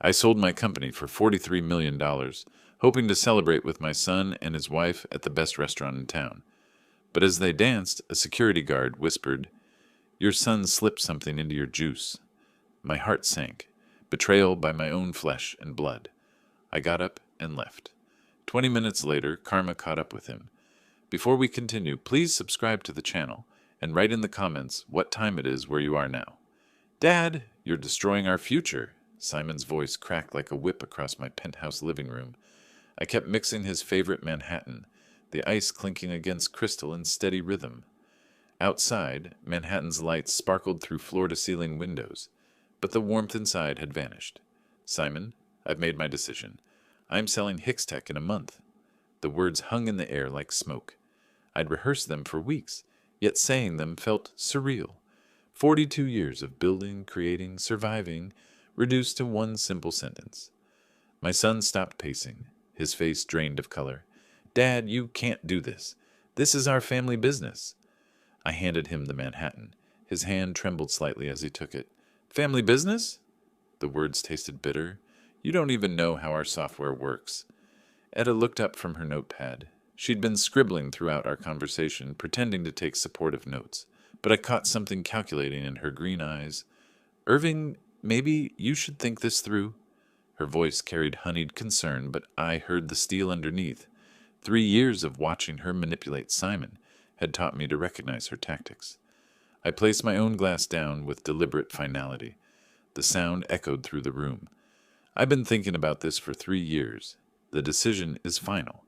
I sold my company for $43 million, hoping to celebrate with my son and his wife at the best restaurant in town. But as they danced, a security guard whispered, "Your son slipped something into your juice." My heart sank. Betrayal by my own flesh and blood. I got up and left. 20 minutes later, Karma caught up with him. Before we continue, please subscribe to the channel and write in the comments what time it is where you are now. "Dad, you're destroying our future." Simon's voice cracked like a whip across my penthouse living room. I kept mixing his favorite Manhattan, the ice clinking against crystal in steady rhythm. Outside, Manhattan's lights sparkled through floor-to-ceiling windows, but the warmth inside had vanished. "Simon, I've made my decision. I'm selling Hickstech in a month." The words hung in the air like smoke. I'd rehearsed them for weeks, yet saying them felt surreal. 42 years of building, creating, surviving, reduced to one simple sentence. My son stopped pacing, his face drained of color. "Dad, you can't do this. This is our family business." I handed him the Manhattan. His hand trembled slightly as he took it. "Family business?" The words tasted bitter. "You don't even know how our software works." Etta looked up from her notepad. She'd been scribbling throughout our conversation, pretending to take supportive notes, but I caught something calculating in her green eyes. "Irving, maybe you should think this through." Her voice carried honeyed concern, but I heard the steel underneath. 3 years of watching her manipulate Simon had taught me to recognize her tactics. I placed my own glass down with deliberate finality. The sound echoed through the room. "I've been thinking about this for 3 years. The decision is final."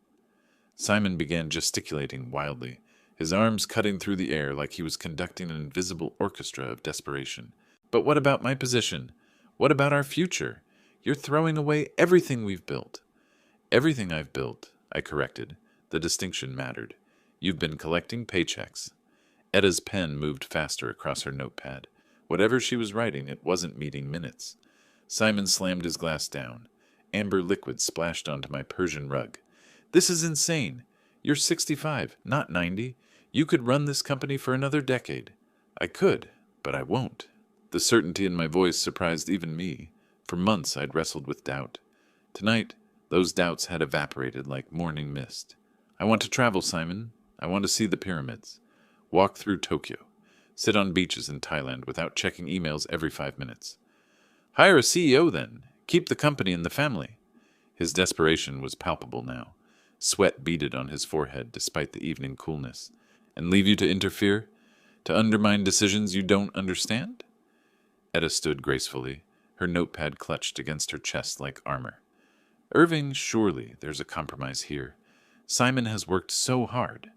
Simon began gesticulating wildly, his arms cutting through the air like he was conducting an invisible orchestra of desperation. "But what about my position? What about our future? You're throwing away everything we've built." "Everything I've built," I corrected. The distinction mattered. "You've been collecting paychecks." Etta's pen moved faster across her notepad. Whatever she was writing, it wasn't meeting minutes. Simon slammed his glass down. Amber liquid splashed onto my Persian rug. "This is insane. You're 65, not 90. You could run this company for another decade." "I could, but I won't." The certainty in my voice surprised even me. For months I'd wrestled with doubt. Tonight, those doubts had evaporated like morning mist. "I want to travel, Simon. I want to see the pyramids. Walk through Tokyo. Sit on beaches in Thailand without checking emails every 5 minutes." "Hire a CEO then. Keep the company in the family." His desperation was palpable now. Sweat beaded on his forehead despite the evening coolness. "And leave you to interfere? To undermine decisions you don't understand?" Etta stood gracefully, her notepad clutched against her chest like armor. "Irving, surely there's a compromise here. Simon has worked so hard."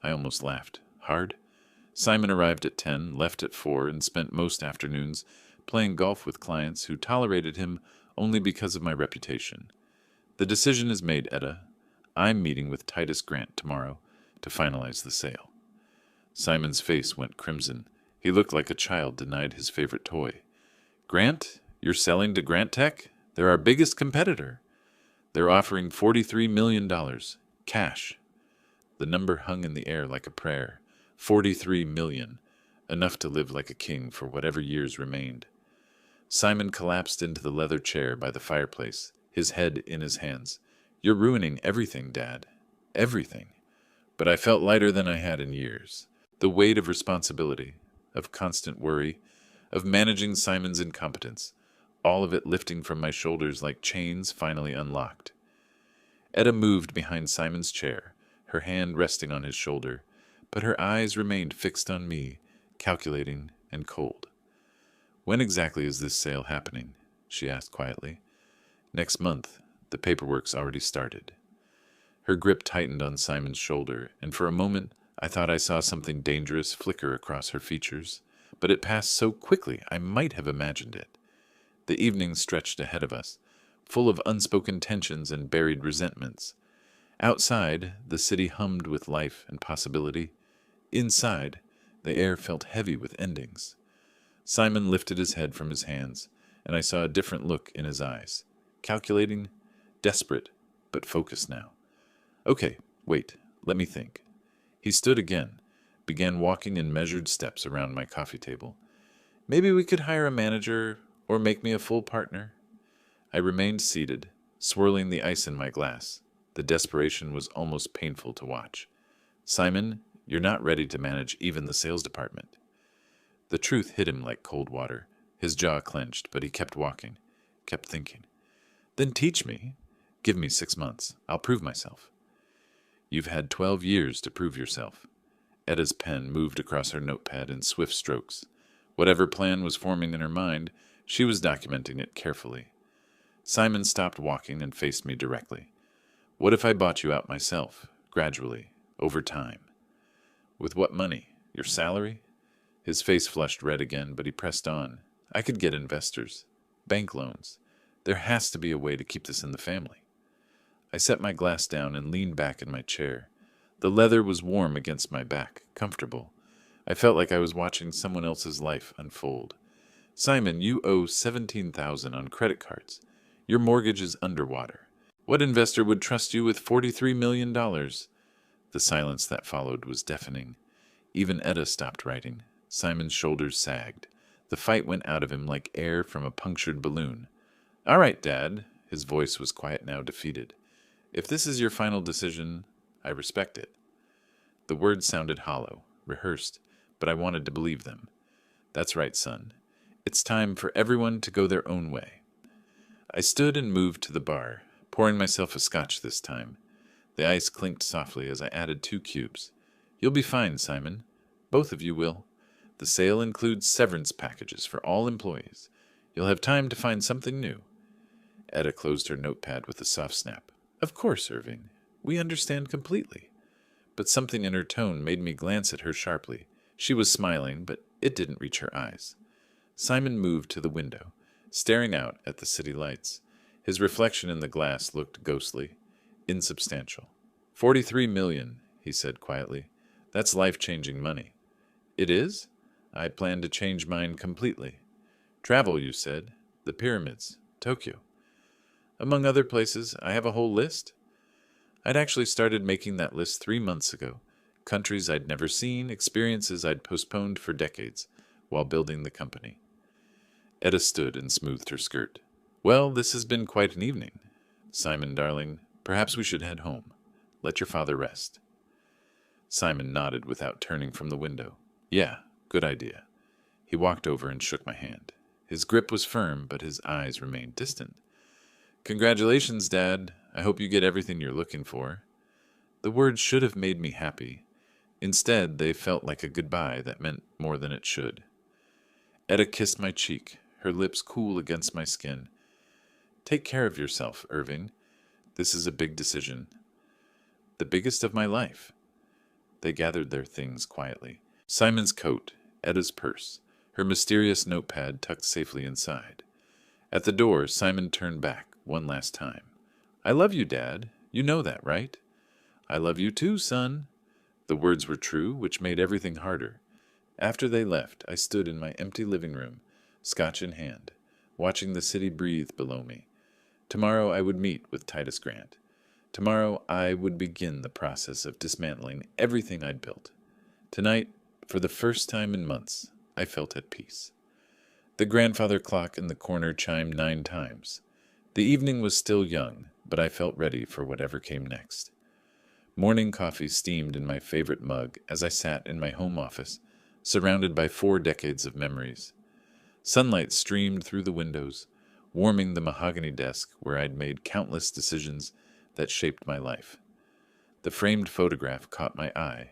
I almost laughed. Hard? Simon arrived at 10, left at 4, and spent most afternoons playing golf with clients who tolerated him only because of my reputation. "The decision is made, Etta. I'm meeting with Titus Grant tomorrow to finalize the sale." Simon's face went crimson. He looked like a child denied his favorite toy. "Grant? You're selling to Grant Tech? They're our biggest competitor." "They're offering $43 million. Cash." The number hung in the air like a prayer. 43 million. Enough to live like a king for whatever years remained. Simon collapsed into the leather chair by the fireplace, his head in his hands. "You're ruining everything, Dad. Everything." But I felt lighter than I had in years. The weight of responsibility, of constant worry, of managing Simon's incompetence, all of it lifting from my shoulders like chains finally unlocked. Etta moved behind Simon's chair, her hand resting on his shoulder, but her eyes remained fixed on me, calculating and cold. "When exactly is this sale happening?" she asked quietly. "Next month. The paperwork's already started." Her grip tightened on Simon's shoulder, and for a moment I thought I saw something dangerous flicker across her features, but it passed so quickly I might have imagined it. The evening stretched ahead of us, full of unspoken tensions and buried resentments. Outside, the city hummed with life and possibility. Inside, the air felt heavy with endings. Simon lifted his head from his hands, and I saw a different look in his eyes. Calculating, desperate, but focused now. "Okay, wait, let me think." He stood again, began walking in measured steps around my coffee table. "Maybe we could hire a manager, or make me a full partner." I remained seated, swirling the ice in my glass. The desperation was almost painful to watch. Simon, you're not ready to manage even the sales department. The truth hit him like cold water. His jaw clenched, but he kept walking, kept thinking. Then teach me. Give me 6 months. I'll prove myself. You've had 12 years to prove yourself. Etta's pen moved across her notepad in swift strokes. Whatever plan was forming in her mind, she was documenting it carefully. Simon stopped walking and faced me directly. What if I bought you out myself, gradually, over time? With what money? Your salary? His face flushed red again, but he pressed on. I could get investors. Bank loans. There has to be a way to keep this in the family. I set my glass down and leaned back in my chair. The leather was warm against my back, comfortable. I felt like I was watching someone else's life unfold. Simon, you owe $17,000 on credit cards. Your mortgage is underwater. What investor would trust you with $43 million? The silence that followed was deafening. Even Etta stopped writing. Simon's shoulders sagged. The fight went out of him like air from a punctured balloon. All right, Dad. His voice was quiet now, defeated. If this is your final decision, I respect it. The words sounded hollow, rehearsed, but I wanted to believe them. That's right, son. It's time for everyone to go their own way. I stood and moved to the bar, pouring myself a scotch this time. The ice clinked softly as I added 2 cubes. You'll be fine, Simon. Both of you will. The sale includes severance packages for all employees. You'll have time to find something new. Etta closed her notepad with a soft snap. Of course, Irving. We understand completely. But something in her tone made me glance at her sharply. She was smiling, but it didn't reach her eyes. Simon moved to the window, staring out at the city lights. His reflection in the glass looked ghostly, insubstantial. $43 million, he said quietly. That's life-changing money. It is? I plan to change mine completely. Travel, you said. The pyramids. Tokyo. Among other places, I have a whole list. I'd actually started making that list 3 months ago. Countries I'd never seen, experiences I'd postponed for decades, while building the company. Etta stood and smoothed her skirt. Well, this has been quite an evening. Simon, darling, perhaps we should head home. Let your father rest. Simon nodded without turning from the window. Yeah, good idea. He walked over and shook my hand. His grip was firm, but his eyes remained distant. Congratulations, Dad. I hope you get everything you're looking for. The words should have made me happy. Instead, they felt like a goodbye that meant more than it should. Etta kissed my cheek, her lips cool against my skin. Take care of yourself, Irving. This is a big decision. The biggest of my life. They gathered their things quietly. Simon's coat, Etta's purse, her mysterious notepad tucked safely inside. At the door, Simon turned back one last time. I love you, Dad. You know that, right? I love you too, son. The words were true, which made everything harder. After they left, I stood in my empty living room, scotch in hand, watching the city breathe below me. Tomorrow I would meet with Titus Grant. Tomorrow I would begin the process of dismantling everything I'd built. Tonight, for the first time in months, I felt at peace. The grandfather clock in the corner chimed 9 times. The evening was still young, but I felt ready for whatever came next. Morning coffee steamed in my favorite mug as I sat in my home office, surrounded by 4 decades of memories. Sunlight streamed through the windows, warming the mahogany desk where I'd made countless decisions that shaped my life. The framed photograph caught my eye.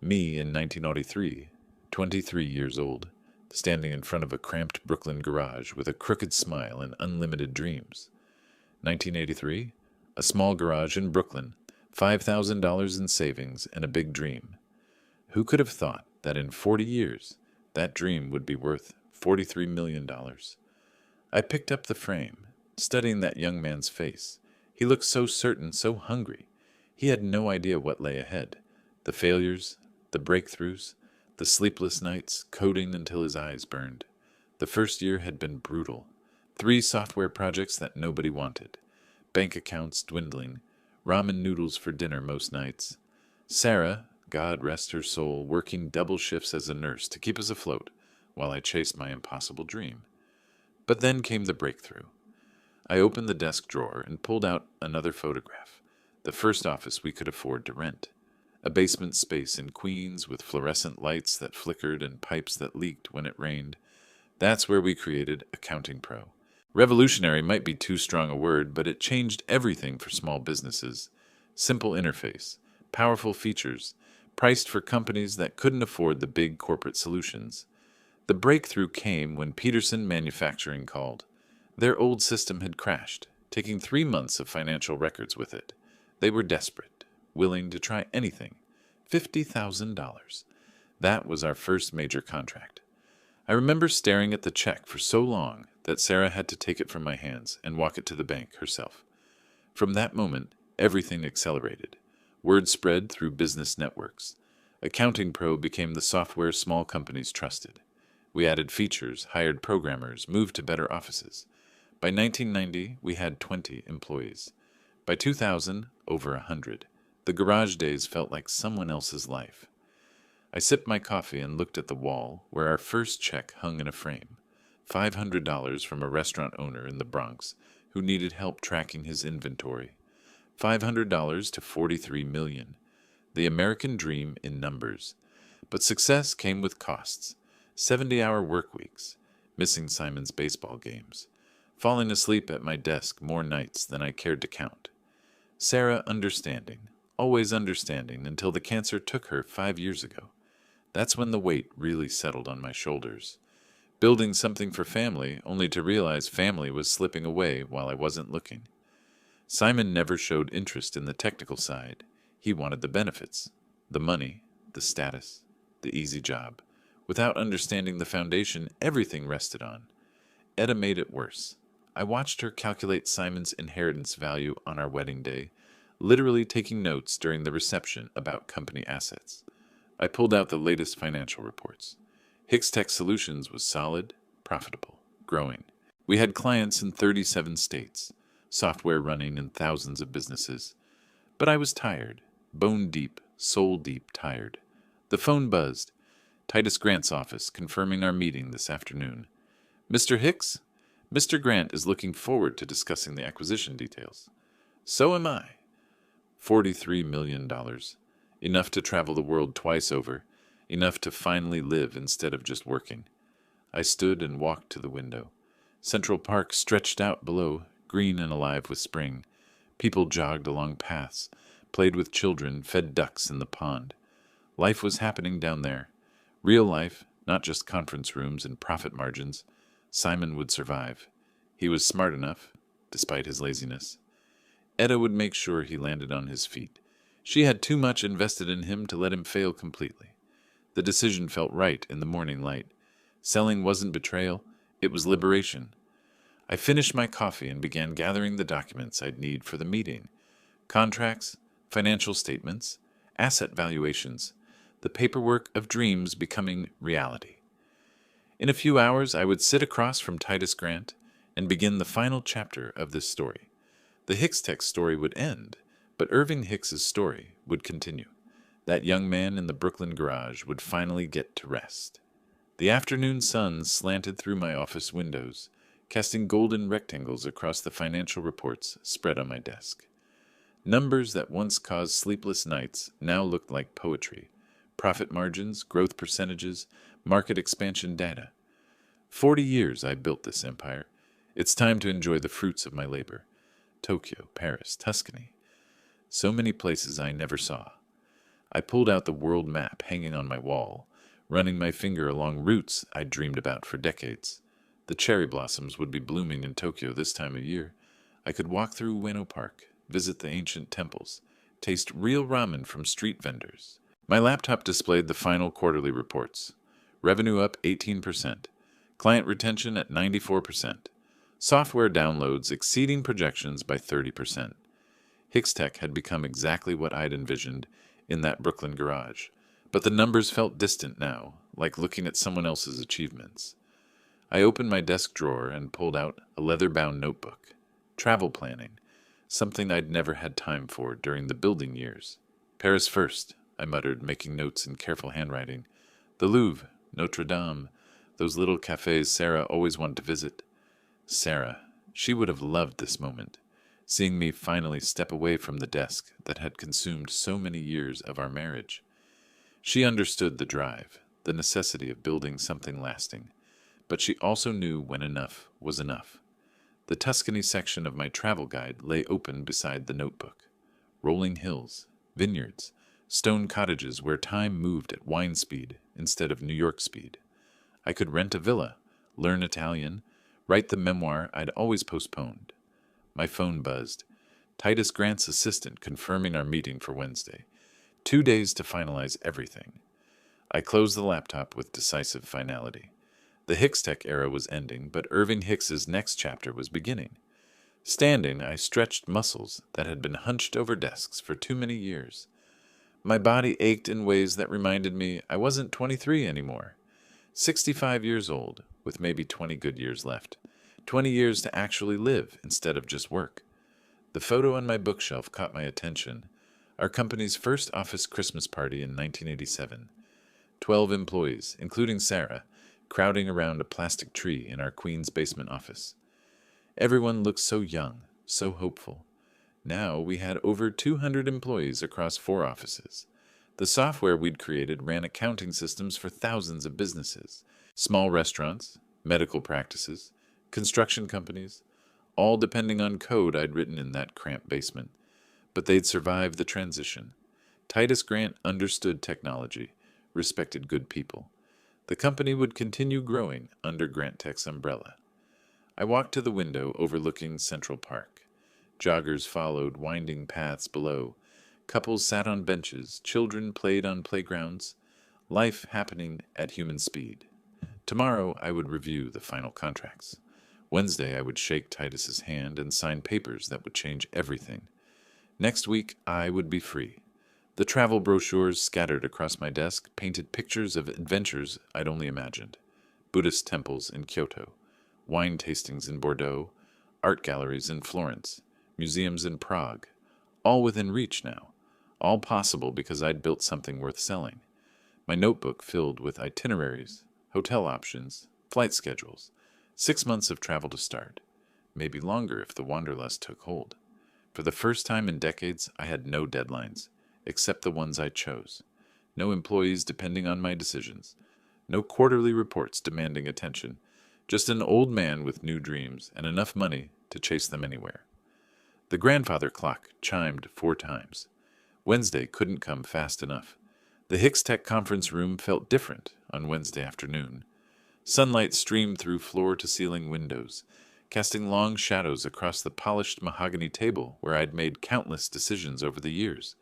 Me in 1903, 23 years old, standing in front of a cramped Brooklyn garage with a crooked smile and unlimited dreams. 1983, a small garage in Brooklyn, $5,000 in savings, and a big dream. Who could have thought that in 40 years, that dream would be worth $43 million? I picked up the frame, studying that young man's face. He looked so certain, so hungry. He had no idea what lay ahead. The failures, the breakthroughs, the sleepless nights, coding until his eyes burned. The first year had been brutal. 3 software projects that nobody wanted. Bank accounts dwindling. Ramen noodles for dinner most nights. Sarah, God rest her soul, working double shifts as a nurse to keep us afloat while I chased my impossible dream. But then came the breakthrough. I opened the desk drawer and pulled out another photograph. The first office we could afford to rent. A basement space in Queens with fluorescent lights that flickered and pipes that leaked when it rained. That's where we created Accounting Pro. Revolutionary might be too strong a word, but it changed everything for small businesses. Simple interface, powerful features, priced for companies that couldn't afford the big corporate solutions. The breakthrough came when Peterson Manufacturing called. Their old system had crashed, taking 3 months of financial records with it. They were desperate, willing to try anything. $50,000. That was our first major contract. I remember staring at the check for so long that Sarah had to take it from my hands and walk it to the bank herself. From that moment, everything accelerated. Word spread through business networks. Accounting Pro became the software small companies trusted. We added features, hired programmers, moved to better offices. By 1990, we had 20 employees. By 2000, over 100. The garage days felt like someone else's life. I sipped my coffee and looked at the wall where our first check hung in a frame. $500 from a restaurant owner in the Bronx who needed help tracking his inventory. $500 to $43 million. The American dream in numbers. But success came with costs. 70-hour work weeks. Missing Simon's baseball games. Falling asleep at my desk more nights than I cared to count. Sarah understanding. Always understanding until the cancer took her 5 years ago. That's when the weight really settled on my shoulders. Building something for family, only to realize family was slipping away while I wasn't looking. Simon never showed interest in the technical side. He wanted the benefits, the money, the status, the easy job. Without understanding the foundation everything rested on. Etta made it worse. I watched her calculate Simon's inheritance value on our wedding day, literally taking notes during the reception about company assets. I pulled out the latest financial reports. Hicks Tech Solutions was solid, profitable, growing. We had clients in 37 states, software running in thousands of businesses. But I was tired, bone deep, soul deep tired. The phone buzzed. Titus Grant's office confirming our meeting this afternoon. Mr. Hicks? Mr. Grant is looking forward to discussing the acquisition details. So am I. $43 million. Enough to travel the world twice over. Enough to finally live instead of just working. I stood and walked to the window. Central Park stretched out below, green and alive with spring. People jogged along paths, played with children, fed ducks in the pond. Life was happening down there. Real life, not just conference rooms and profit margins. Simon would survive. He was smart enough, despite his laziness. Etta would make sure he landed on his feet. She had too much invested in him to let him fail completely. The decision felt right in the morning light. Selling wasn't betrayal, it was liberation. I finished my coffee and began gathering the documents I'd need for the meeting. Contracts, financial statements, asset valuations, the paperwork of dreams becoming reality. In a few hours, I would sit across from Titus Grant and begin the final chapter of this story. The Hicks Tech story would end, but Irving Hicks's story would continue. That young man in the Brooklyn garage would finally get to rest. The afternoon sun slanted through my office windows, casting golden rectangles across the financial reports spread on my desk. Numbers that once caused sleepless nights now looked like poetry. Profit margins, growth percentages, market expansion data. 40 years I built this empire. It's time to enjoy the fruits of my labor. Tokyo, Paris, Tuscany. So many places I never saw. I pulled out the world map hanging on my wall, running my finger along routes I'd dreamed about for decades. The cherry blossoms would be blooming in Tokyo this time of year. I could walk through Ueno Park, visit the ancient temples, taste real ramen from street vendors. My laptop displayed the final quarterly reports. Revenue up 18%. Client retention at 94%. Software downloads exceeding projections by 30%. Hicks Tech had become exactly what I'd envisioned in that Brooklyn garage. But the numbers felt distant now, like looking at someone else's achievements. I opened my desk drawer and pulled out a leather-bound notebook. Travel planning, something I'd never had time for during the building years. Paris first, I muttered, making notes in careful handwriting. The Louvre, Notre Dame, those little cafes Sarah always wanted to visit. Sarah. She would have loved this moment, seeing me finally step away from the desk that had consumed so many years of our marriage. She understood the drive, the necessity of building something lasting, but she also knew when enough was enough. The Tuscany section of my travel guide lay open beside the notebook. Rolling hills, vineyards, stone cottages where time moved at wine speed instead of New York speed. I could rent a villa, learn Italian, write the memoir I'd always postponed. My phone buzzed. Titus Grant's assistant confirming our meeting for Wednesday. 2 days to finalize everything. I closed the laptop with decisive finality. The Hicks-Tech era was ending, but Irving Hicks's next chapter was beginning. Standing, I stretched muscles that had been hunched over desks for too many years. My body ached in ways that reminded me I wasn't 23 anymore. 65 years old, with maybe 20 good years left. 20 years to actually live instead of just work. The photo on my bookshelf caught my attention. Our company's first office Christmas party in 1987. 12 employees, including Sarah, crowding around a plastic tree in our Queens basement office. Everyone looked so young, so hopeful. Now we had over 200 employees across 4 offices. The software we'd created ran accounting systems for thousands of businesses, small restaurants, medical practices, construction companies, all depending on code I'd written in that cramped basement. But they'd survived the transition. Titus Grant understood technology, respected good people. The company would continue growing under Grant Tech's umbrella. I walked to the window overlooking Central Park. Joggers followed winding paths below. Couples sat on benches. Children played on playgrounds. Life happening at human speed. Tomorrow I would review the final contracts. Wednesday I would shake Titus's hand and sign papers that would change everything. Next week I would be free. The travel brochures scattered across my desk painted pictures of adventures I'd only imagined. Buddhist temples in Kyoto, wine tastings in Bordeaux, art galleries in Florence, museums in Prague, all within reach now, all possible because I'd built something worth selling. My notebook filled with itineraries, hotel options, flight schedules, 6 months of travel to start, maybe longer if the wanderlust took hold. For the first time in decades, I had no deadlines, except the ones I chose. No employees depending on my decisions. No quarterly reports demanding attention. Just an old man with new dreams and enough money to chase them anywhere. The grandfather clock chimed 4 times. Wednesday couldn't come fast enough. The Hicks-Tech conference room felt different on Wednesday afternoon. Sunlight streamed through floor-to-ceiling windows, casting long shadows across the polished mahogany table where I'd made countless decisions over the years.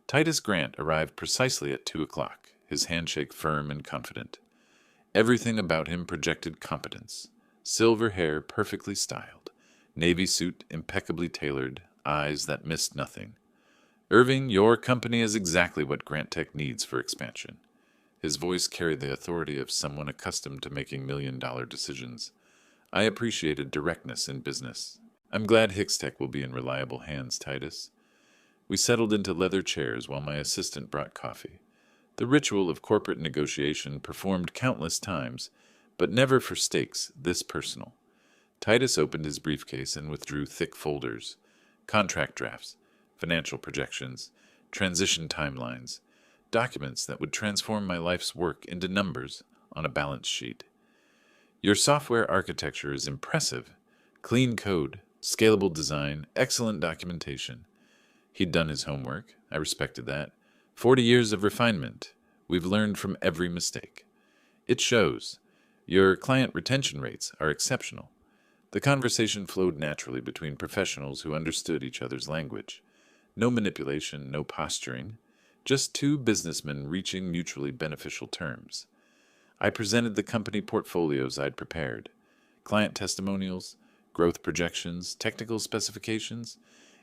Titus Grant arrived precisely at 2 o'clock, his handshake firm and confident. Everything about him projected competence. Silver hair perfectly styled, navy suit impeccably tailored, eyes that missed nothing. Irving, your company is exactly what Grant Tech needs for expansion. His voice carried the authority of someone accustomed to making million-dollar decisions. I appreciated directness in business. I'm glad Hicks-Tech will be in reliable hands, Titus. We settled into leather chairs while my assistant brought coffee. The ritual of corporate negotiation performed countless times, but never for stakes this personal. Titus opened his briefcase and withdrew thick folders, contract drafts, financial projections, transition timelines, documents that would transform my life's work into numbers on a balance sheet. Your software architecture is impressive. Clean code, scalable design, excellent documentation. He'd done his homework. I respected that. 40 years of refinement. We've learned from every mistake. It shows. Your client retention rates are exceptional. The conversation flowed naturally between professionals who understood each other's language. No manipulation, no posturing. Just 2 businessmen reaching mutually beneficial terms. I presented the company portfolios I'd prepared. Client testimonials, growth projections, technical specifications,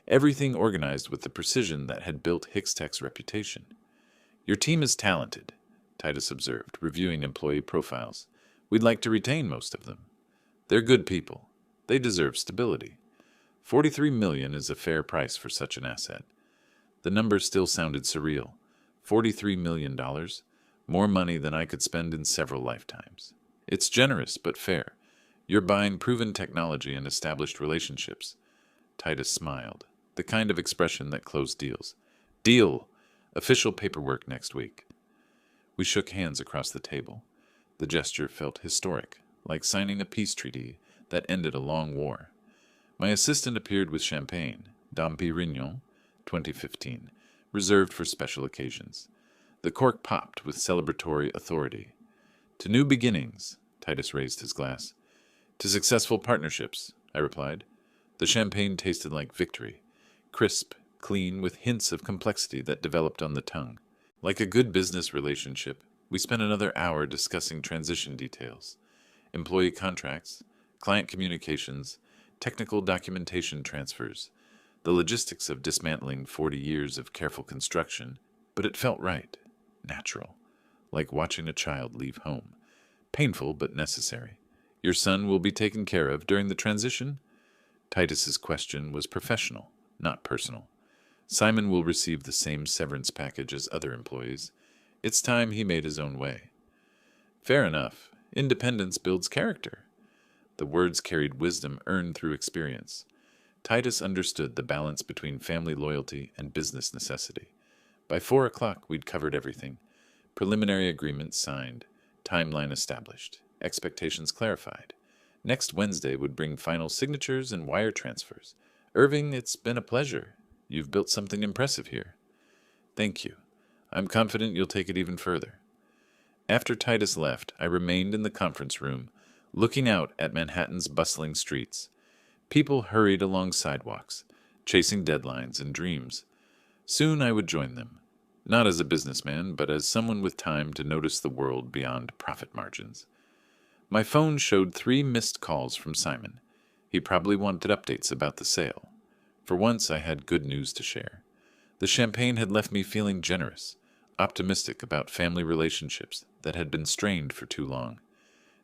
everything organized with the precision that had built Hicks-Tech's reputation. Your team is talented, Titus observed, reviewing employee profiles. We'd like to retain most of them. They're good people. They deserve stability. $43 million is a fair price for such an asset. The number still sounded surreal. $43 million, more money than I could spend in several lifetimes. It's generous but fair. You're buying proven technology and established relationships. Titus smiled, the kind of expression that closed deals. Deal! Official paperwork next week. We shook hands across the table. The gesture felt historic, like signing a peace treaty that ended a long war. My assistant appeared with champagne, Dom Pérignon, 2015, reserved for special occasions. The cork popped with celebratory authority. To new beginnings, Titus raised his glass. To successful partnerships, I replied. The champagne tasted like victory, crisp, clean, with hints of complexity that developed on the tongue. Like a good business relationship, we spent another hour discussing transition details, employee contracts, client communications, technical documentation transfers, the logistics of dismantling 40 years of careful construction, but it felt right, natural, like watching a child leave home. Painful, but necessary. Your son will be taken care of during the transition? Titus's question was professional, not personal. Simon will receive the same severance package as other employees. It's time he made his own way. Fair enough. Independence builds character. The words carried wisdom earned through experience. Titus understood the balance between family loyalty and business necessity. By 4 o'clock, we'd covered everything. Preliminary agreements signed, timeline established, expectations clarified. Next Wednesday would bring final signatures and wire transfers. Irving, it's been a pleasure. You've built something impressive here. Thank you. I'm confident you'll take it even further. After Titus left, I remained in the conference room, looking out at Manhattan's bustling streets. People hurried along sidewalks, chasing deadlines and dreams. Soon I would join them, not as a businessman, but as someone with time to notice the world beyond profit margins. My phone showed 3 missed calls from Simon. He probably wanted updates about the sale. For once, I had good news to share. The champagne had left me feeling generous, optimistic about family relationships that had been strained for too long.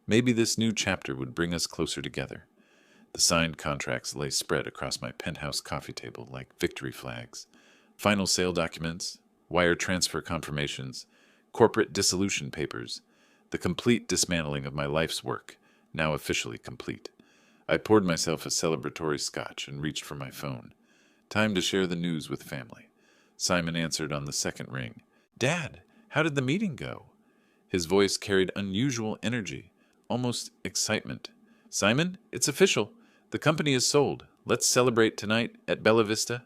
Maybe this new chapter would bring us closer together. The signed contracts lay spread across my penthouse coffee table like victory flags. Final sale documents, wire transfer confirmations, corporate dissolution papers, the complete dismantling of my life's work, now officially complete. I poured myself a celebratory scotch and reached for my phone. Time to share the news with family. Simon answered on the second ring. Dad, how did the meeting go? His voice carried unusual energy, almost excitement. Simon, it's official. The company is sold. Let's celebrate tonight at Bella Vista.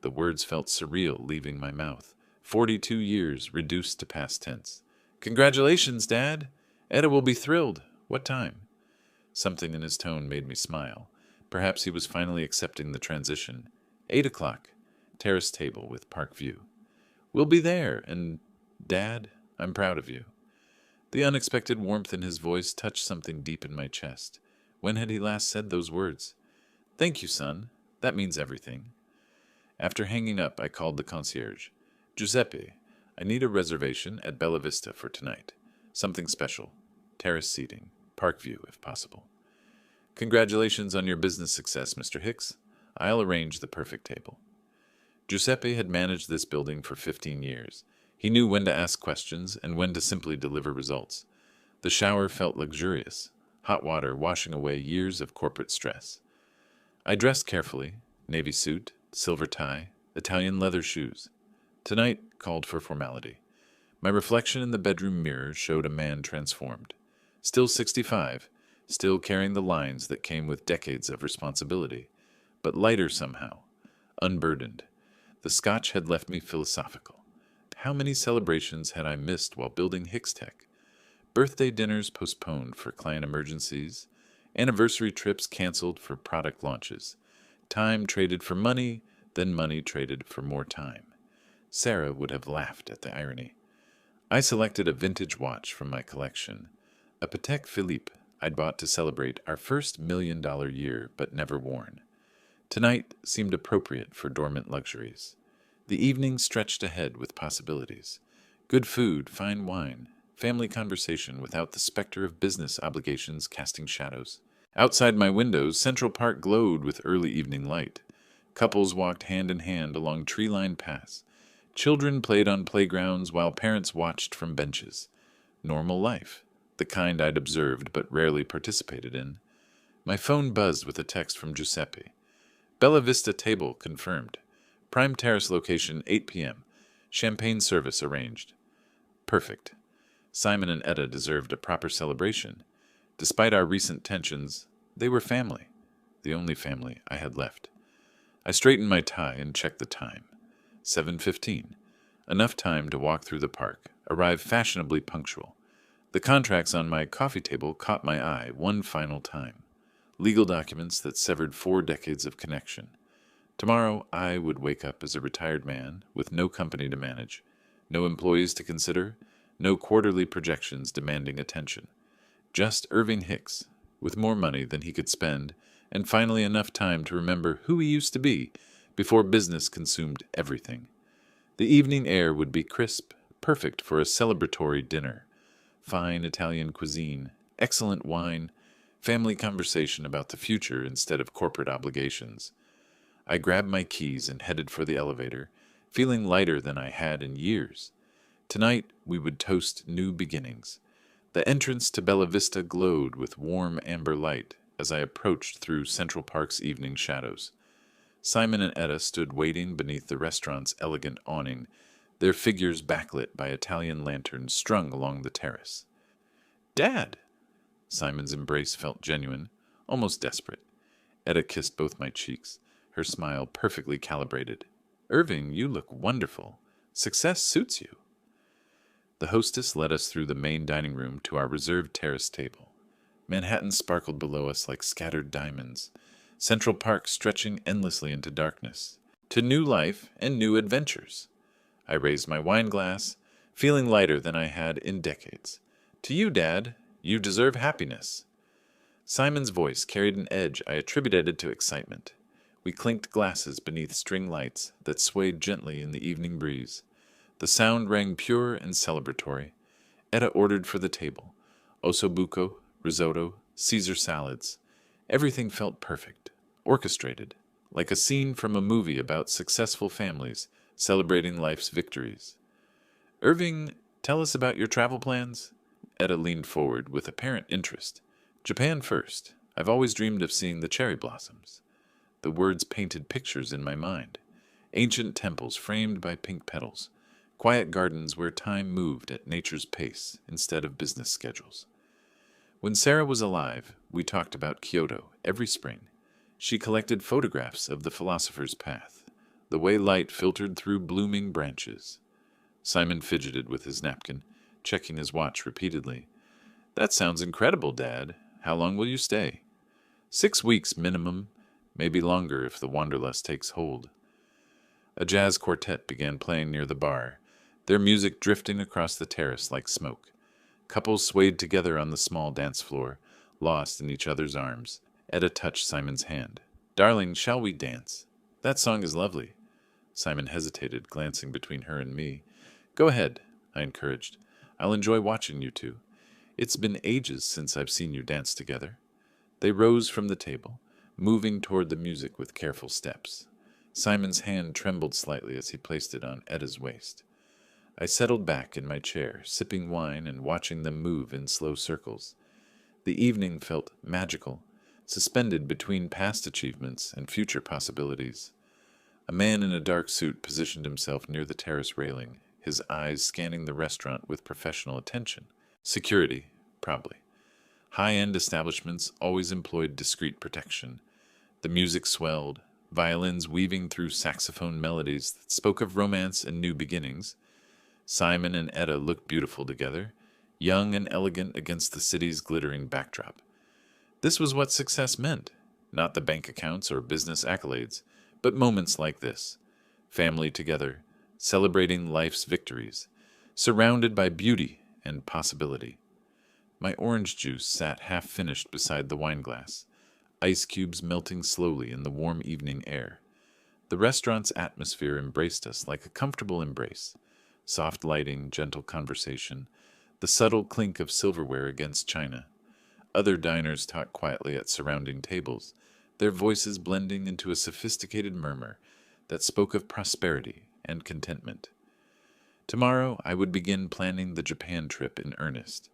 The words felt surreal leaving my mouth. 42 years reduced to past tense. Congratulations, Dad. Etta will be thrilled. What time? Something in his tone made me smile. Perhaps he was finally accepting the transition. 8 o'clock. Terrace table with park view. We'll be there, and, Dad, I'm proud of you. The unexpected warmth in his voice touched something deep in my chest. When had he last said those words? Thank you, son. That means everything. After hanging up, I called the concierge. Giuseppe, I need a reservation at Bella Vista for tonight. Something special. Terrace seating. Park view, if possible. Congratulations on your business success, Mr. Hicks. I'll arrange the perfect table. Giuseppe had managed this building for 15 years. He knew when to ask questions and when to simply deliver results. The shower felt luxurious, hot water washing away years of corporate stress. I dressed carefully, navy suit, silver tie, Italian leather shoes. Tonight called for formality. My reflection in the bedroom mirror showed a man transformed. Still 65, still carrying the lines that came with decades of responsibility, but lighter somehow, unburdened. The scotch had left me philosophical. How many celebrations had I missed while building Hicks Tech? Birthday dinners postponed for client emergencies, anniversary trips canceled for product launches, time traded for money, then money traded for more time. Sarah would have laughed at the irony. I selected a vintage watch from my collection, a Patek Philippe I'd bought to celebrate our first $1 million year but never worn. Tonight seemed appropriate for dormant luxuries. The evening stretched ahead with possibilities. Good food, fine wine, family conversation without the specter of business obligations casting shadows. Outside my windows, Central Park glowed with early evening light. Couples walked hand in hand along tree-lined paths. Children played on playgrounds while parents watched from benches. Normal life, the kind I'd observed but rarely participated in. My phone buzzed with a text from Giuseppe. Bella Vista table confirmed. Prime Terrace location 8 p.m. Champagne service arranged. Perfect. Simon and Etta deserved a proper celebration. Despite our recent tensions, they were family. The only family I had left. I straightened my tie and checked the time. 7:15. Enough time to walk through the park, arrive fashionably punctual. The contracts on my coffee table caught my eye one final time. Legal documents that severed 4 decades of connection. Tomorrow I would wake up as a retired man with no company to manage, no employees to consider, no quarterly projections demanding attention. Just Irving Hicks, with more money than he could spend, and finally enough time to remember who he used to be before business consumed everything. The evening air would be crisp, perfect for a celebratory dinner. Fine Italian cuisine, excellent wine, family conversation about the future instead of corporate obligations. I grabbed my keys and headed for the elevator, feeling lighter than I had in years. Tonight we would toast new beginnings. The entrance to Bella Vista glowed with warm amber light as I approached through Central Park's evening shadows. Simon and Etta stood waiting beneath the restaurant's elegant awning, their figures backlit by Italian lanterns strung along the terrace. "Dad!" Simon's embrace felt genuine, almost desperate. Etta kissed both my cheeks, her smile perfectly calibrated. "Irving, you look wonderful. Success suits you." The hostess led us through the main dining room to our reserved terrace table. Manhattan sparkled below us like scattered diamonds, Central Park stretching endlessly into darkness, to new life and new adventures. I raised my wine glass, feeling lighter than I had in decades. "To you, Dad. You deserve happiness." Simon's voice carried an edge I attributed to excitement. We clinked glasses beneath string lights that swayed gently in the evening breeze. The sound rang pure and celebratory. Etta ordered for the table. Ossobuco, risotto, Caesar salads. Everything felt perfect, orchestrated, like a scene from a movie about successful families celebrating life's victories. "Irving, tell us about your travel plans." Etta leaned forward with apparent interest. "Japan first. I've always dreamed of seeing the cherry blossoms." The words painted pictures in my mind. Ancient temples framed by pink petals. Quiet gardens where time moved at nature's pace instead of business schedules. When Sarah was alive, we talked about Kyoto every spring. She collected photographs of the philosopher's path, the way light filtered through blooming branches. Simon fidgeted with his napkin, checking his watch repeatedly. "That sounds incredible, Dad. How long will you stay?" 6 weeks minimum, maybe longer if the wanderlust takes hold. A jazz quartet began playing near the bar, their music drifting across the terrace like smoke. Couples swayed together on the small dance floor, lost in each other's arms. Etta touched Simon's hand. "Darling, shall we dance? That song is lovely." Simon hesitated, glancing between her and me. "Go ahead," I encouraged. "I'll enjoy watching you two. It's been ages since I've seen you dance together." They rose from the table, moving toward the music with careful steps. Simon's hand trembled slightly as he placed it on Etta's waist. I settled back in my chair, sipping wine and watching them move in slow circles. The evening felt magical, suspended between past achievements and future possibilities. A man in a dark suit positioned himself near the terrace railing, his eyes scanning the restaurant with professional attention. Security, probably. High-end establishments always employed discreet protection. The music swelled, violins weaving through saxophone melodies that spoke of romance and new beginnings. Simon and Etta looked beautiful together, young and elegant against the city's glittering backdrop. This was what success meant, not the bank accounts or business accolades, but moments like this. Family together, celebrating life's victories, surrounded by beauty and possibility. My orange juice sat half-finished beside the wineglass, ice cubes melting slowly in the warm evening air. The restaurant's atmosphere embraced us like a comfortable embrace. Soft lighting, gentle conversation, the subtle clink of silverware against china. Other diners talked quietly at surrounding tables, their voices blending into a sophisticated murmur that spoke of prosperity and contentment. Tomorrow I would begin planning the Japan trip in earnest.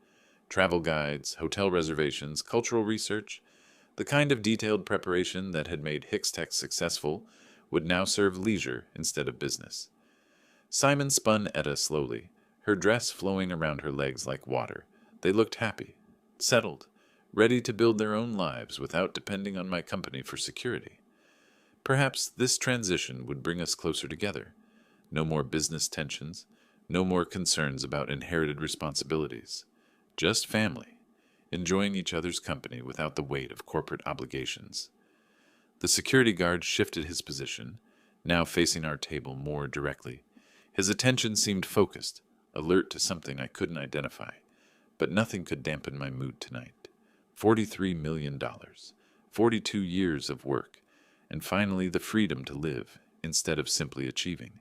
Travel guides, hotel reservations, cultural research. The kind of detailed preparation that had made Hickstech successful would now serve leisure instead of business. Simon spun Etta slowly, her dress flowing around her legs like water. They looked happy, settled, ready to build their own lives without depending on my company for security. Perhaps this transition would bring us closer together. No more business tensions, no more concerns about inherited responsibilities. Just family, enjoying each other's company without the weight of corporate obligations. The security guard shifted his position, now facing our table more directly. His attention seemed focused, alert to something I couldn't identify, but nothing could dampen my mood tonight. $43 million, 42 years of work, and finally the freedom to live instead of simply achieving.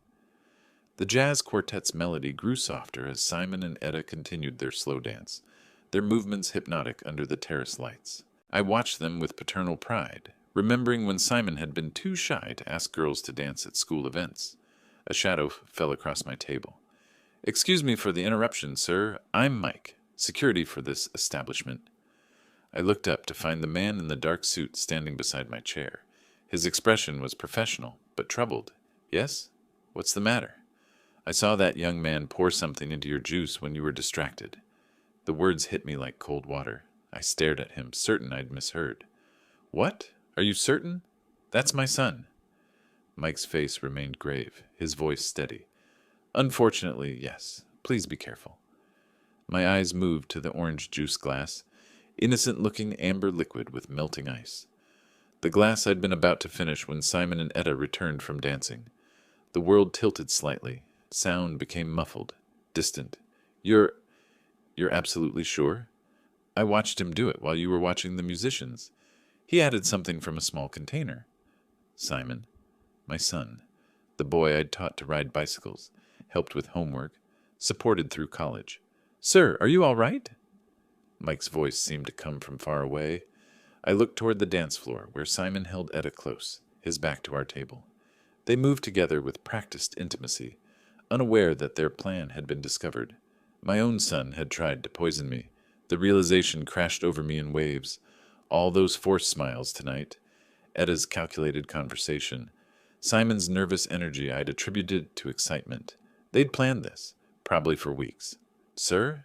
The jazz quartet's melody grew softer as Simon and Etta continued their slow dance, their movements hypnotic under the terrace lights. I watched them with paternal pride, remembering when Simon had been too shy to ask girls to dance at school events. A shadow fell across my table. "Excuse me for the interruption, sir. I'm Mike, security for this establishment." I looked up to find the man in the dark suit standing beside my chair. His expression was professional, but troubled. "Yes? What's the matter?" "I saw that young man pour something into your juice when you were distracted." The words hit me like cold water. I stared at him, certain I'd misheard. "What? Are you certain? That's my son." Mike's face remained grave, his voice steady. "Unfortunately, yes. Please be careful." My eyes moved to the orange juice glass, innocent-looking amber liquid with melting ice. The glass I'd been about to finish when Simon and Etta returned from dancing. The world tilted slightly. Sound became muffled, distant. You're absolutely sure?" "I watched him do it while you were watching the musicians. He added something from a small container." Simon, my son, the boy I'd taught to ride bicycles, helped with homework, supported through college. "Sir, are you all right?" Mike's voice seemed to come from far away. I looked toward the dance floor, where Simon held Etta close, his back to our table. They moved together with practiced intimacy, unaware that their plan had been discovered. My own son had tried to poison me. The realization crashed over me in waves. All those forced smiles tonight, Etta's calculated conversation, Simon's nervous energy I'd attributed to excitement. They'd planned this, probably for weeks. "Sir?"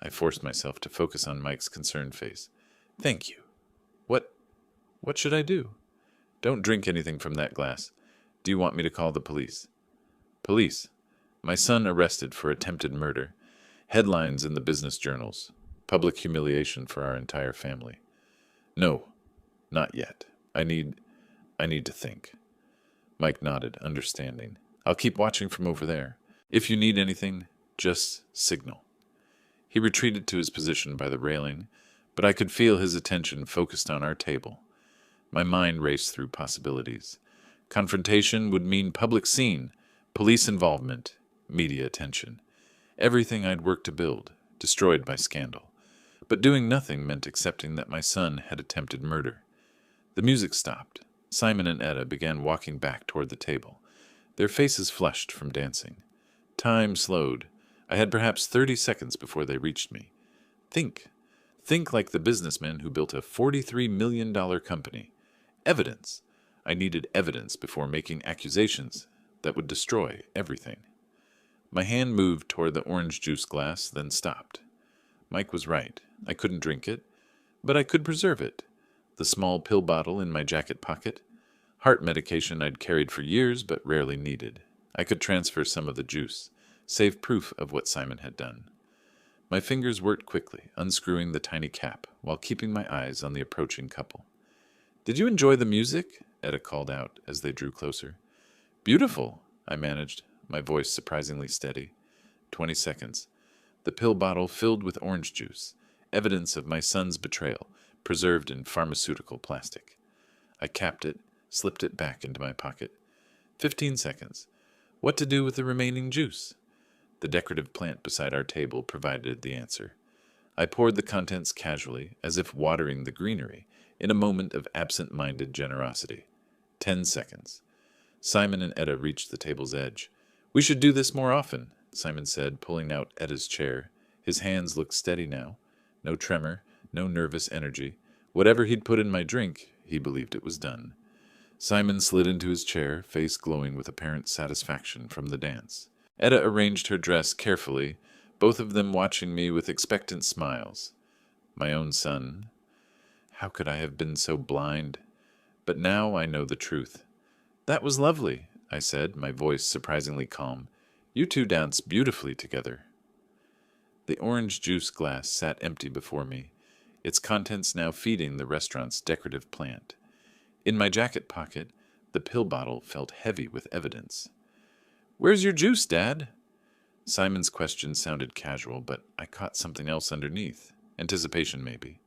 I forced myself to focus on Mike's concerned face. "Thank you. What should I do?" "Don't drink anything from that glass. Do you want me to call the police?" "Police. My son arrested for attempted murder. Headlines in the business journals. Public humiliation for our entire family." "No, not yet. I need to think." Mike nodded, understanding. "I'll keep watching from over there. If you need anything, just signal." He retreated to his position by the railing, but I could feel his attention focused on our table. My mind raced through possibilities. Confrontation would mean public scene, police involvement, media attention. Everything I'd worked to build, destroyed by scandal. But doing nothing meant accepting that my son had attempted murder. The music stopped. Simon and Etta began walking back toward the table, their faces flushed from dancing. Time slowed. I had perhaps 30 seconds before they reached me. Think. Think like the businessman who built a $43 million company. Evidence. I needed evidence before making accusations that would destroy everything. My hand moved toward the orange juice glass, then stopped. Mike was right. I couldn't drink it, but I could preserve it. The small pill bottle in my jacket pocket. Heart medication I'd carried for years but rarely needed. I could transfer some of the juice, save proof of what Simon had done. My fingers worked quickly, unscrewing the tiny cap, while keeping my eyes on the approaching couple. "Did you enjoy the music?" Etta called out as they drew closer. "Beautiful," I managed, my voice surprisingly steady. 20 seconds. The pill bottle filled with orange juice, evidence of my son's betrayal, preserved in pharmaceutical plastic. I capped it, slipped it back into my pocket. 15 seconds. What to do with the remaining juice? The decorative plant beside our table provided the answer. I poured the contents casually, as if watering the greenery, in a moment of absent-minded generosity. 10 seconds. Simon and Etta reached the table's edge. "We should do this more often," Simon said, pulling out Etta's chair. His hands looked steady now. No tremor, no nervous energy. Whatever he'd put in my drink, he believed it was done. Simon slid into his chair, face glowing with apparent satisfaction from the dance. Etta arranged her dress carefully, both of them watching me with expectant smiles. My own son. How could I have been so blind? But now I know the truth. That was lovely, I said, my voice surprisingly calm. You two danced beautifully together. The orange juice glass sat empty before me, its contents now feeding the restaurant's decorative plant. In my jacket pocket, the pill bottle felt heavy with evidence. "Where's your juice, Dad?" Simon's question sounded casual, but I caught something else underneath. Anticipation, maybe.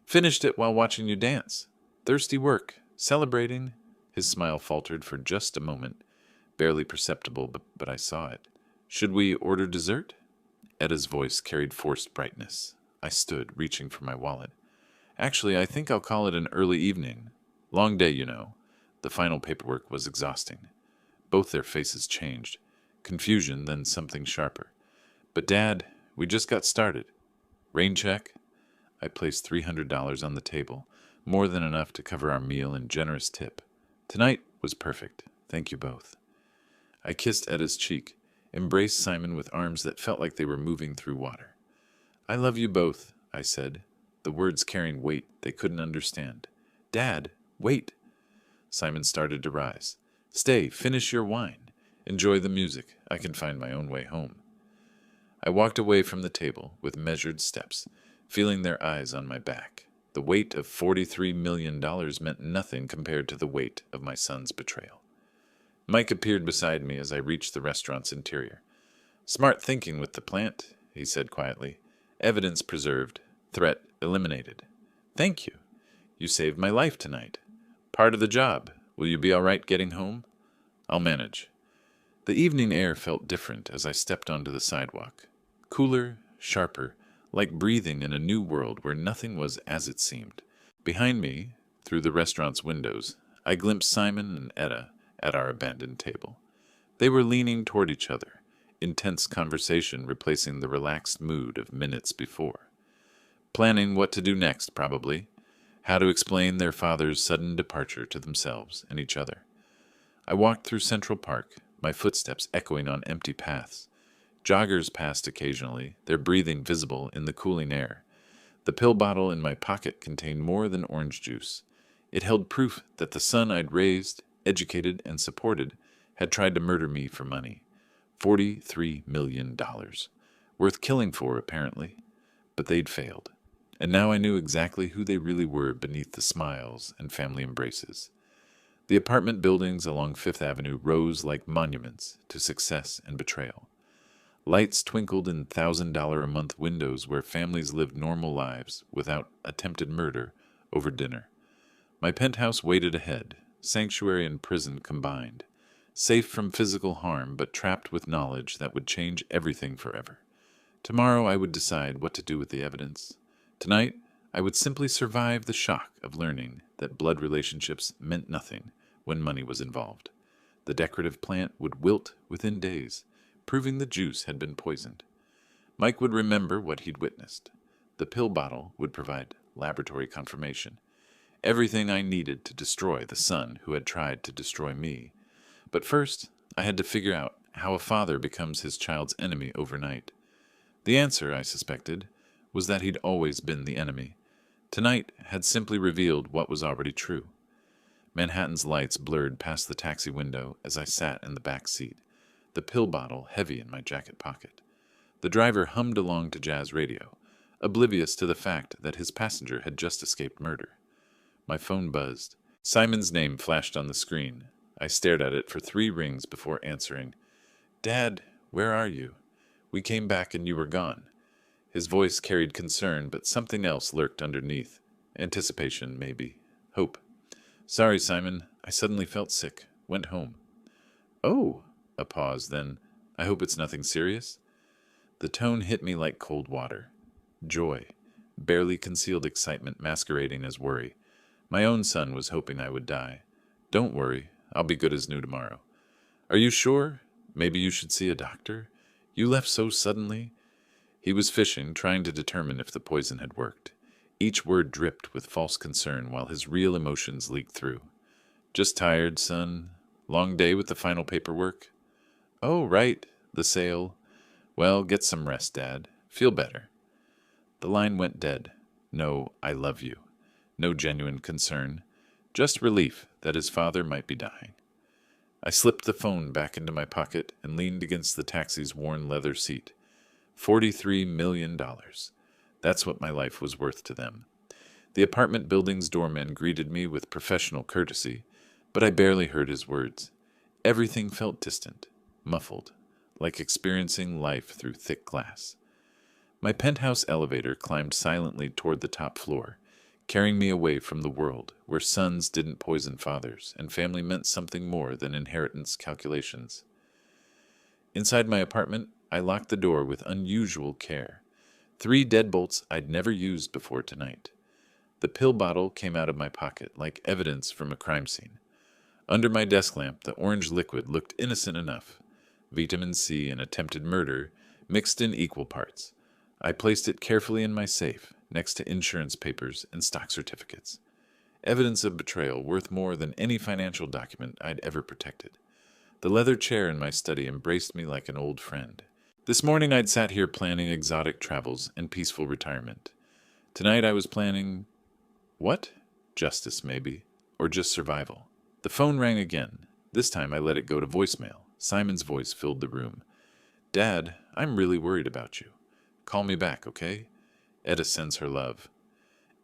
"Finished it while watching you dance. Thirsty work. Celebrating." His smile faltered for just a moment, barely perceptible, but I saw it. "Should we order dessert?" Etta's voice carried forced brightness. I stood, reaching for my wallet. "Actually, I think I'll call it an early evening. Long day, you know." The final paperwork was exhausting. Both their faces changed. Confusion, then something sharper. "But Dad, we just got started." "Rain check?" I placed $300 on the table, more than enough to cover our meal and generous tip. Tonight was perfect. Thank you both. I kissed Etta's cheek, embraced Simon with arms that felt like they were moving through water. "I love you both," I said, the words carrying weight they couldn't understand. "Dad, wait." Simon started to rise. "Stay, finish your wine. Enjoy the music. I can find my own way home." I walked away from the table with measured steps, feeling their eyes on my back. The weight of $43 million meant nothing compared to the weight of my son's betrayal. Mike appeared beside me as I reached the restaurant's interior. "Smart thinking with the plant," he said quietly. "Evidence preserved. Threat eliminated." "Thank you. You saved my life tonight." "Part of the job. Will you be all right getting home?" "I'll manage." The evening air felt different as I stepped onto the sidewalk. Cooler, sharper, like breathing in a new world where nothing was as it seemed. Behind me, through the restaurant's windows, I glimpsed Simon and Etta at our abandoned table. They were leaning toward each other, intense conversation replacing the relaxed mood of minutes before. Planning what to do next, probably. How to explain their father's sudden departure to themselves and each other. I walked through Central Park, my footsteps echoing on empty paths. Joggers passed occasionally, their breathing visible in the cooling air. The pill bottle in my pocket contained more than orange juice. It held proof that the son I'd raised, educated, and supported had tried to murder me for money. $43 million. Worth killing for, apparently. But they'd failed. And now I knew exactly who they really were beneath the smiles and family embraces. The apartment buildings along Fifth Avenue rose like monuments to success and betrayal. Lights twinkled in $1,000-a-month windows where families lived normal lives without attempted murder over dinner. My penthouse waited ahead, sanctuary and prison combined, safe from physical harm but trapped with knowledge that would change everything forever. Tomorrow I would decide what to do with the evidence. Tonight, I would simply survive the shock of learning that blood relationships meant nothing when money was involved. The decorative plant would wilt within days, proving the juice had been poisoned. Mike would remember what he'd witnessed. The pill bottle would provide laboratory confirmation. Everything I needed to destroy the son who had tried to destroy me. But first, I had to figure out how a father becomes his child's enemy overnight. The answer, I suspected, was that he'd always been the enemy. Tonight had simply revealed what was already true. Manhattan's lights blurred past the taxi window as I sat in the back seat, the pill bottle heavy in my jacket pocket. The driver hummed along to jazz radio, oblivious to the fact that his passenger had just escaped murder. My phone buzzed. Simon's name flashed on the screen. I stared at it for 3 rings before answering. "Dad, where are you? We came back and you were gone." His voice carried concern, but something else lurked underneath. Anticipation, maybe. Hope. "Sorry, Simon. I suddenly felt sick. Went home." "Oh." A pause, then, "I hope it's nothing serious?" The tone hit me like cold water. Joy. Barely concealed excitement masquerading as worry. My own son was hoping I would die. "Don't worry. I'll be good as new tomorrow." "Are you sure? Maybe you should see a doctor? You left so suddenly." He was fishing, trying to determine if the poison had worked. Each word dripped with false concern while his real emotions leaked through. Just tired, son. Long day with the final paperwork? Oh, right. The sale. Well, get some rest, Dad. Feel better. The line went dead. No, I love you. No genuine concern. Just relief that his father might be dying. I slipped the phone back into my pocket and leaned against the taxi's worn leather seat. $43 million. That's what my life was worth to them. The apartment building's doorman greeted me with professional courtesy, but I barely heard his words. Everything felt distant, muffled, like experiencing life through thick glass. My penthouse elevator climbed silently toward the top floor, carrying me away from the world where sons didn't poison fathers and family meant something more than inheritance calculations. Inside my apartment, I locked the door with unusual care. 3 deadbolts I'd never used before tonight. The pill bottle came out of my pocket like evidence from a crime scene. Under my desk lamp, the orange liquid looked innocent enough. Vitamin C and attempted murder mixed in equal parts. I placed it carefully in my safe, next to insurance papers and stock certificates. Evidence of betrayal worth more than any financial document I'd ever protected. The leather chair in my study embraced me like an old friend. This morning I'd sat here planning exotic travels and peaceful retirement. Tonight I was planning... what? Justice, maybe. Or just survival. The phone rang again. This time I let it go to voicemail. Simon's voice filled the room. Dad, I'm really worried about you. Call me back, okay? Etta sends her love.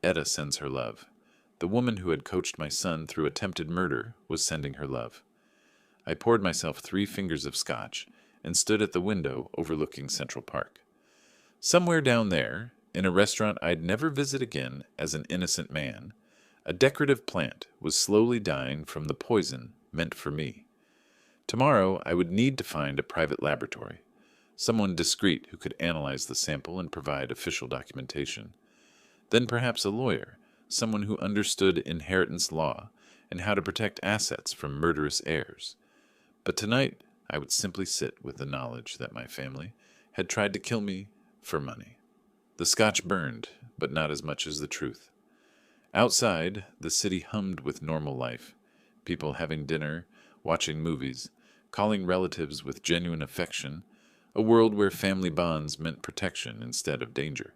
Etta sends her love. The woman who had coached my son through attempted murder was sending her love. I poured myself 3 fingers of scotch and stood at the window overlooking Central Park. Somewhere down there, in a restaurant I'd never visit again as an innocent man, a decorative plant was slowly dying from the poison meant for me. Tomorrow I would need to find a private laboratory, someone discreet who could analyze the sample and provide official documentation. Then perhaps a lawyer, someone who understood inheritance law and how to protect assets from murderous heirs. But tonight I would simply sit with the knowledge that my family had tried to kill me for money. The scotch burned, but not as much as the truth. Outside, the city hummed with normal life, people having dinner, watching movies, calling relatives with genuine affection, a world where family bonds meant protection instead of danger.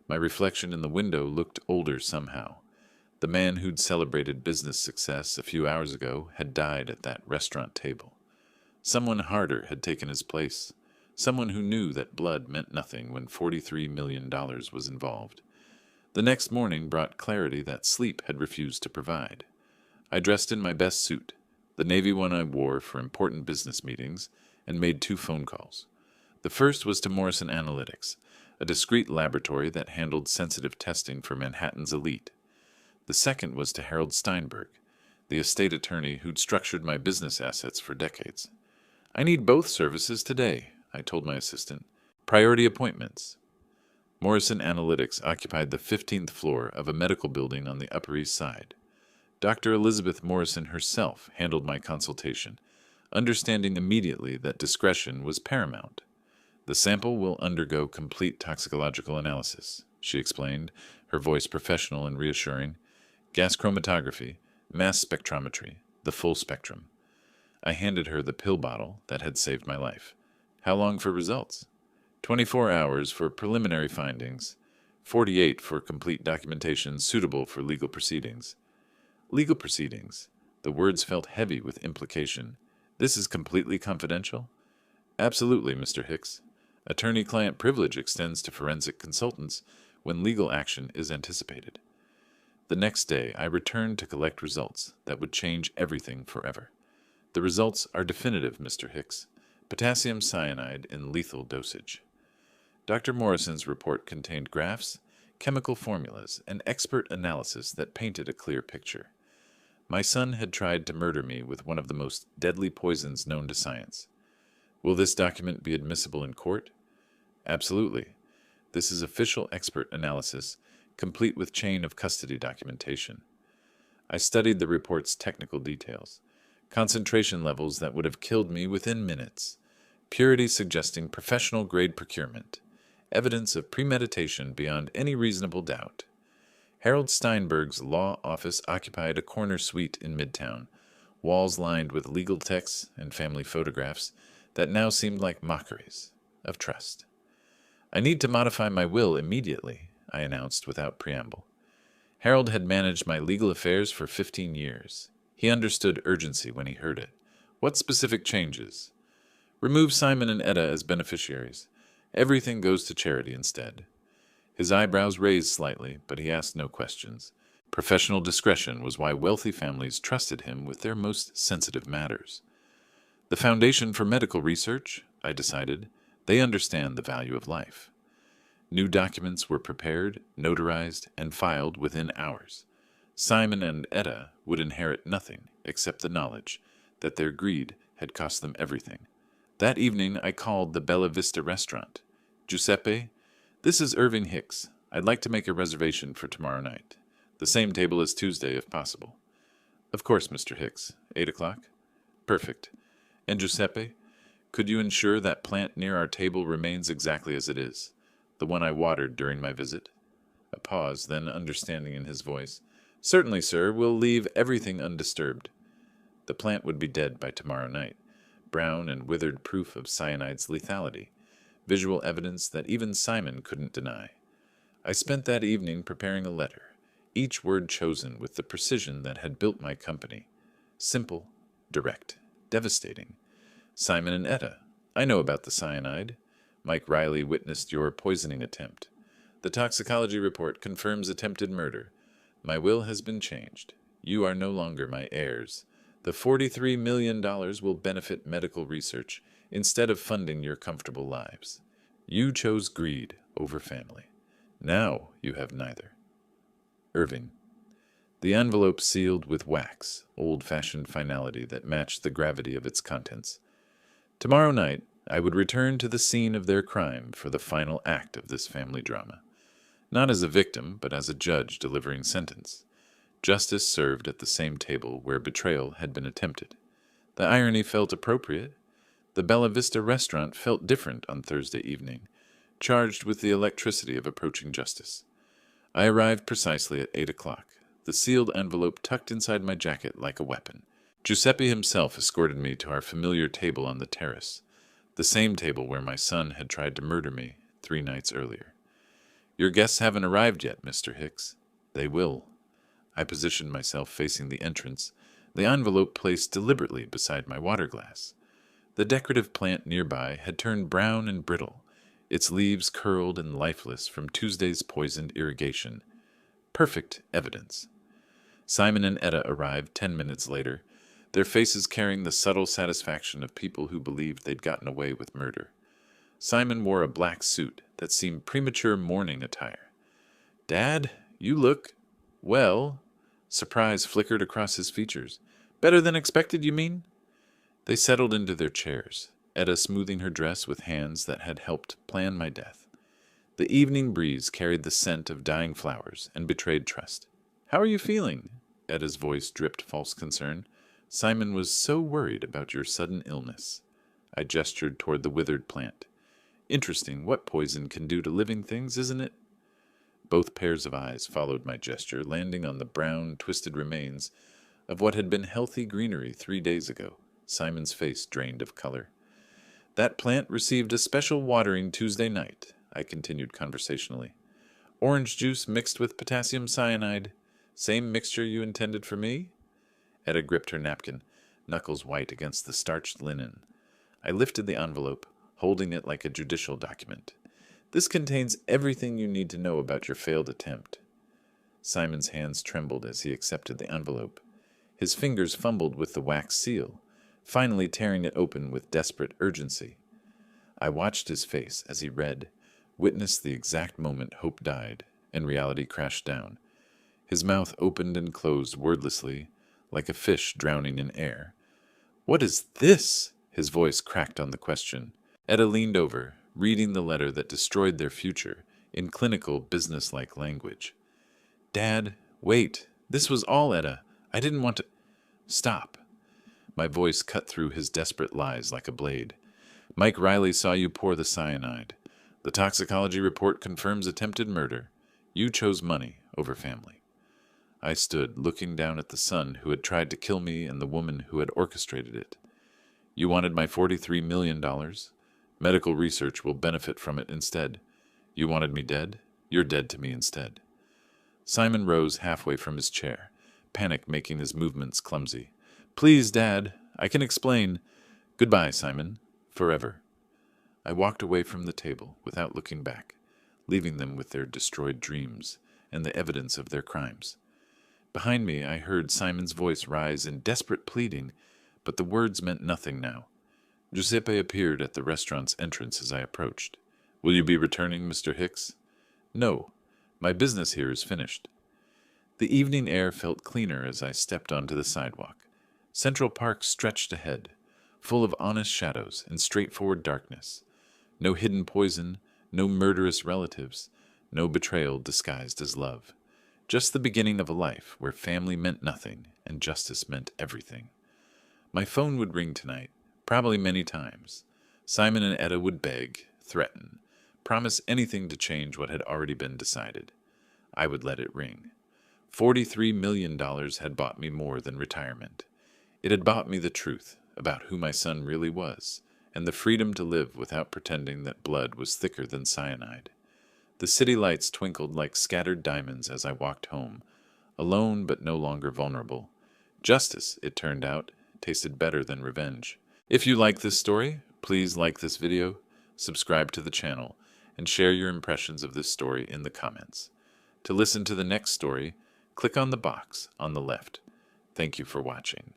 My reflection in the window looked older somehow. The man who'd celebrated business success a few hours ago had died at that restaurant table. Someone harder had taken his place, someone who knew that blood meant nothing when $43 million was involved. The next morning brought clarity that sleep had refused to provide. I dressed in my best suit, the navy one I wore for important business meetings, and made 2 phone calls. The first was to Morrison Analytics, a discreet laboratory that handled sensitive testing for Manhattan's elite. The second was to Harold Steinberg, the estate attorney who'd structured my business assets for decades. I need both services today, I told my assistant. Priority appointments. Morrison Analytics occupied the 15th floor of a medical building on the Upper East Side. Dr. Elizabeth Morrison herself handled my consultation, understanding immediately that discretion was paramount. The sample will undergo complete toxicological analysis, she explained, her voice professional and reassuring. Gas chromatography, mass spectrometry, the full spectrum. I handed her the pill bottle that had saved my life. How long for results? 24 hours for preliminary findings, 48 for complete documentation suitable for legal proceedings. Legal proceedings. The words felt heavy with implication. This is completely confidential? Absolutely, Mr. Hicks. Attorney-client privilege extends to forensic consultants when legal action is anticipated. The next day, I returned to collect results that would change everything forever. The results are definitive, Mr. Hicks. Potassium cyanide in lethal dosage. Dr. Morrison's report contained graphs, chemical formulas, and expert analysis that painted a clear picture. My son had tried to murder me with one of the most deadly poisons known to science. Will this document be admissible in court? Absolutely. This is official expert analysis, complete with chain of custody documentation. I studied the report's technical details. Concentration levels that would have killed me within minutes. Purity suggesting professional-grade procurement. Evidence of premeditation beyond any reasonable doubt. Harold Steinberg's law office occupied a corner suite in Midtown, walls lined with legal texts and family photographs that now seemed like mockeries of trust. "I need to modify my will immediately," I announced without preamble. Harold had managed my legal affairs for 15 years. He understood urgency when he heard it. "What specific changes?" "Remove Simon and Etta as beneficiaries. Everything goes to charity instead." His eyebrows raised slightly, but he asked no questions. Professional discretion was why wealthy families trusted him with their most sensitive matters. "The Foundation for Medical Research," I decided. "They understand the value of life." New documents were prepared, notarized, and filed within hours. Simon and Etta would inherit nothing except the knowledge that their greed had cost them everything. That evening I called the Bella Vista restaurant. "Giuseppe, this is Irving Hicks. I'd like to make a reservation for tomorrow night. The same table as Tuesday, if possible." "Of course, Mr. Hicks. 8 o'clock? Perfect. And Giuseppe, could you ensure that plant near our table remains exactly as it is, the one I watered during my visit?" A pause, then understanding in his voice. "Certainly, sir. We'll leave everything undisturbed." The plant would be dead by tomorrow night, brown and withered proof of cyanide's lethality, visual evidence that even Simon couldn't deny. I spent that evening preparing a letter, each word chosen with the precision that had built my company. Simple, direct, devastating. "Simon and Etta, I know about the cyanide. Mike Riley witnessed your poisoning attempt. The toxicology report confirms attempted murder. My will has been changed. You are no longer my heirs. The $43 million will benefit medical research instead of funding your comfortable lives. You chose greed over family. Now you have neither. Irving." The envelope sealed with wax, old-fashioned finality that matched the gravity of its contents. Tomorrow night, I would return to the scene of their crime for the final act of this family drama. Not as a victim, but as a judge delivering sentence. Justice served at the same table where betrayal had been attempted. The irony felt appropriate. The Bella Vista restaurant felt different on Thursday evening, charged with the electricity of approaching justice. I arrived precisely at 8 o'clock, the sealed envelope tucked inside my jacket like a weapon. Giuseppe himself escorted me to our familiar table on the terrace, the same table where my son had tried to murder me 3 nights earlier. "Your guests haven't arrived yet, Mr. Hicks." "They will." I positioned myself facing the entrance, the envelope placed deliberately beside my water glass. The decorative plant nearby had turned brown and brittle, its leaves curled and lifeless from Tuesday's poisoned irrigation. Perfect evidence. Simon and Etta arrived 10 minutes later, their faces carrying the subtle satisfaction of people who believed they'd gotten away with murder. Simon wore a black suit that seemed premature mourning attire. "Dad, you look... well..." Surprise flickered across his features. "Better than expected, you mean?" They settled into their chairs, Etta smoothing her dress with hands that had helped plan my death. The evening breeze carried the scent of dying flowers and betrayed trust. "How are you feeling?" Etta's voice dripped false concern. "Simon was so worried about your sudden illness." I gestured toward the withered plant. "Interesting what poison can do to living things, isn't it?" Both pairs of eyes followed my gesture, landing on the brown, twisted remains of what had been healthy greenery 3 days ago. Simon's face drained of color. "That plant received a special watering Tuesday night," I continued conversationally. "Orange juice mixed with potassium cyanide. Same mixture you intended for me?" Etta gripped her napkin, knuckles white against the starched linen. I lifted the envelope, holding it like a judicial document. "This contains everything you need to know about your failed attempt." Simon's hands trembled as he accepted the envelope. His fingers fumbled with the wax seal, finally tearing it open with desperate urgency. I watched his face as he read, witnessed the exact moment hope died and reality crashed down. His mouth opened and closed wordlessly, like a fish drowning in air. "What is this?" His voice cracked on the question. Etta leaned over, reading the letter that destroyed their future in clinical, businesslike language. "Dad, wait. This was all Etta. I didn't want to—" "Stop." My voice cut through his desperate lies like a blade. "Mike Riley saw you pour the cyanide. The toxicology report confirms attempted murder. You chose money over family. I stood looking down at the son who had tried to kill me and the woman who had orchestrated it. You wanted my $43 million? Medical research will benefit from it instead. You wanted me dead? You're dead to me instead. Simon rose halfway from his chair, panic making his movements clumsy. Please, Dad, I can explain. Goodbye, Simon. Forever. I walked away from the table without looking back, leaving them with their destroyed dreams and the evidence of their crimes. Behind me, I heard Simon's voice rise in desperate pleading, but the words meant nothing now. Giuseppe appeared at the restaurant's entrance as I approached. Will you be returning, Mr. Hicks? No. My business here is finished. The evening air felt cleaner as I stepped onto the sidewalk. Central Park stretched ahead, full of honest shadows and straightforward darkness. No hidden poison, no murderous relatives, no betrayal disguised as love. Just the beginning of a life where family meant nothing and justice meant everything. My phone would ring tonight, probably many times. Simon and Etta would beg, threaten, promise anything to change what had already been decided. I would let it ring. $43 million had bought me more than retirement. It had bought me the truth about who my son really was, and the freedom to live without pretending that blood was thicker than cyanide. The city lights twinkled like scattered diamonds as I walked home, alone but no longer vulnerable. Justice, it turned out, tasted better than revenge. If you like this story, please like this video, subscribe to the channel, and share your impressions of this story in the comments. To listen to the next story, click on the box on the left. Thank you for watching.